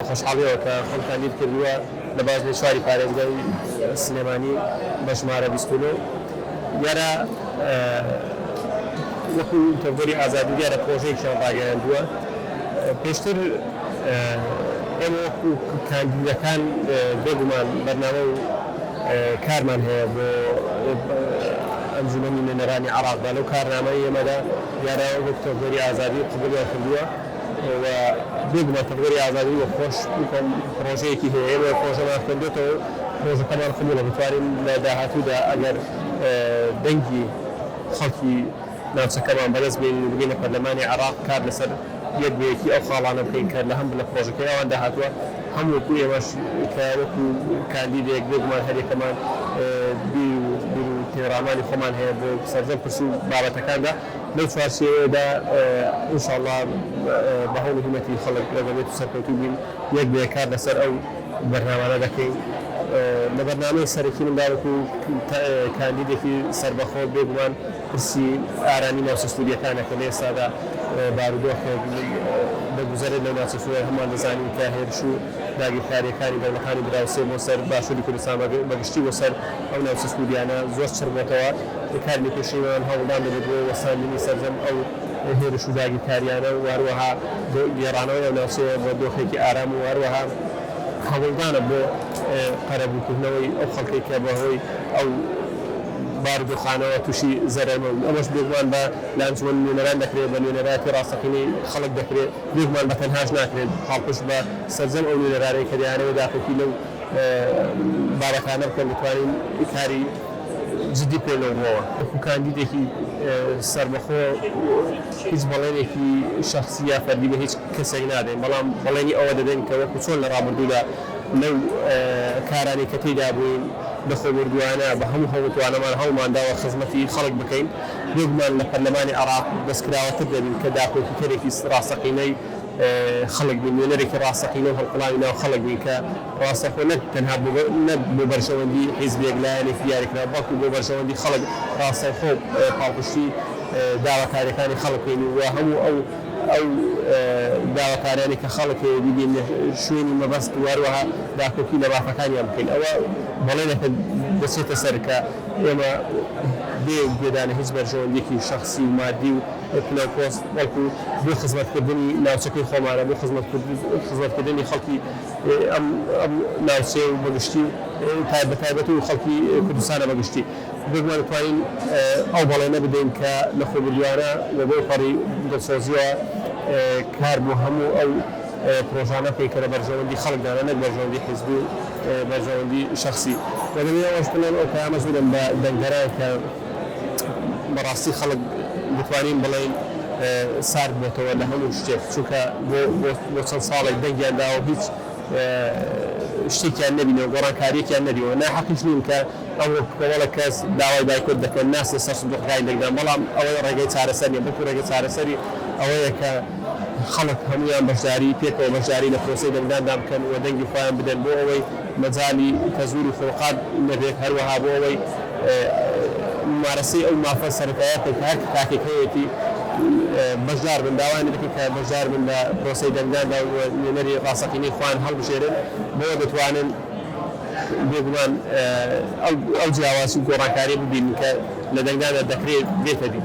خۆشحاڵیەوە کە خۆمتان لیر کردووە لە بازنەی چواری پارێزگای سلێمانی بە ژمارە 29 دیارە وەکو تەڤەری ئازادی دیارە پرۆژەیەکیان ڕاگەیاندووە پێشتر ئێمە وەکو کاندیدەکان بێگومان بەرنامە و کارمان هەیە بۆ ئەنجومەنی نوێنەرانی عێراقدا لەو کارنامەی ئێمەدا دیارە وەکو تەڤەری ئازادی قبوڵیان کردووە و بێگومان تەڤەری ئازادی وە خۆش پرۆژەیەکی هەیە ئێمە پرۆژەمان خوێندێتەوە پرۆژەکەمان قبوڵە بتوانین لە داهاتوودا ئەگەر دەنگی خەڵکی ناوچەکەمان بەدەست بگەینە پەرلەمانی عێراق کار لەسەر یەکبەیەکی ئەو خاڵانە بکەین کە لە هەم لە پرۆژەکەی ئەوان داهاتووە هەموو وەکو ئێمەش کە وەکو کاندیدێک بێگومان هەرێکەمان بیر و تێڕامانی خۆمان هەیە بۆ سەرجەم پرس و بابەتەکاندا لەو چوارچێوەیەدا ئینشاءڵڵا بە هەوڵ هیمەتی خەڵک لەگەڵێت و سەرکەوتوو بین یەکبەیە کار لەسەر ئەو بەرنامانە دەکەین لە بەرنامەی سەرەکی مندا وەکو کاندیدێکی سەربەخۆ بێگومان پرسی ئارانی ناوچە سووریەکانە کە لە ئێستادا بارودۆخێک دەگوزارێت لەو ناوچە سووریا هەمووان دەزانین کە هێرش و داگیرکاریەکانی دەوڵەتانی براوسێ بۆ سەر باشووری کوردستان بەگشتی بۆ سەر ئەو ناوچە سووریانە زۆر چڕ بۆتەوە کاری پێشینەوەیان هەوڵدان دەبێت بۆ وەساندنی سەرجەم ئەو هێرش و داگیرکاریانە و هەروەها گێڕانەوەی ئەو ناوچەیە بۆ دۆخێکی ئارام و هەروەها هەوڵدانە بۆ قەرەبووکردنەوەی ئەو خەڵکەی کە بەهۆی ئەو بارودۆخانەوە تووشی زەرەرمە ئەمەش بێگومان بە لە ئەنجومەن نوێنەران دەکرێت بە نوێنەراتی ڕاستەقینەی خەڵک دەکرێت بێگومان بە تەنهاش ناکرێت هەڵپشت بە سەرجەم ئەو نوێنەرانەی کە دەیانەوێت داخۆکی لەو بابەتانە بکەن بتوانین کاری جدی پێڵەوەەوە وەکو کاندیدێکی سەربەخۆ هیچ بەڵێنێکی شخصی یا فەردی بە هیچ کەسێک نادەین بەڵام بەڵێنی ئەوە دەدەین کە وەکو چۆن لە ڕابردوودا لەو کارانی کە تێدا بووین بەخۆبردووانە بە هەموو هەوڵتوانەمان هەوڵمانداوە خزمەتی خەڵک بکەین بێگومان لە پەرلەمانی عێراق دەستکراوەتر دەبین کە داخۆکیکەرێکی ڕاستەقینەی خەڵک بین نوێنەرێکی ڕاستەقینە و هەڵقڵاوی ناو خەڵک بین کە ڕاستەخۆ نەک تەنها بۆ بەرژەوەندی حیزبێک لایەنێکی دیاریکرا بەڵکو بۆ بەرژەوەندی خەڵک ڕاستەخۆ پاڵپشتی داواکاریەکانی خەڵکین و هەموو ئەو داواکارانی کە خەڵک ببین شوێنی مەبەست وەروەها داکۆکی لە ڕافەکانیان بکەین ئەوە بەڵێنێکە دەچێتە سەر کە ئێمە بێدانە هیچ بەرژەوەندێکی شخصی و مادی و پلەپۆست بەڵکو بۆ خزمەتکردنی ناوچەکەی خۆمانە بۆ خزمەتکردنی خەڵکی ئەم ناوچێ و بەگشتی بەتایبەتی و خەڵکی کوردستانە بەگشتی بێگومان دەتوانین ئەو بەڵێنە بدەین کە لە خۆبردووانە لە بۆ پەڕی دەسۆزیەوە کار بۆ هەموو ئەو پرۆژانە پێی کە لە بەرژەوەندی خەڵکدانە نەک بەرژەوەندی حیزبی و بەرژەوەندی شخصی وەدەبێت ئەوەش بڵێن ئەو کە ئامەزودەم بە دەنگەرایە کە بەڕاستی خەڵک بتوانین بڵێن سارد بێتەوە لە هەموو شتێک چونکە بۆ چەند ساڵێک دەنگیاندا و هیچ شتێکیان نەبینەوە گۆڕانکاریەکیان نەدیەوە ناحەقیش نین کە ئەوە کۆمەڵە کەس داوای بایکۆت دەکەن ناسێ سەر سندوقەکانی دەنگدان بەڵام ئەوەی ڕێگەی چارەسەر نیە بەڵکو ڕێگەی چارەسەری ئەوەیە کە خەڵک هەمویان بەشداری پێکەوە بەشداری لە پرۆسەی دەنگداندا بکەن و دەنگی خۆیان بدەن بۆ ئەوەی مەجالی تەزویر و فروقات نەبێت هەروەها بۆ ئەوەی ممارەسەی ئەو مافە سەرەتایەتی کە هەر کاکێک هەیەی بەشدار بن داوای دەکەن کە بەشدار بن لە پرۆسەی دەنگداندا و نوێنەری ڕاستەقینەی خۆیان هەڵبژێرن بۆ دەتوانن بێگومان ئەو جیاواز و گۆڕانکاری ببین کە لە دەنگداندا دەکرێت بێتە دی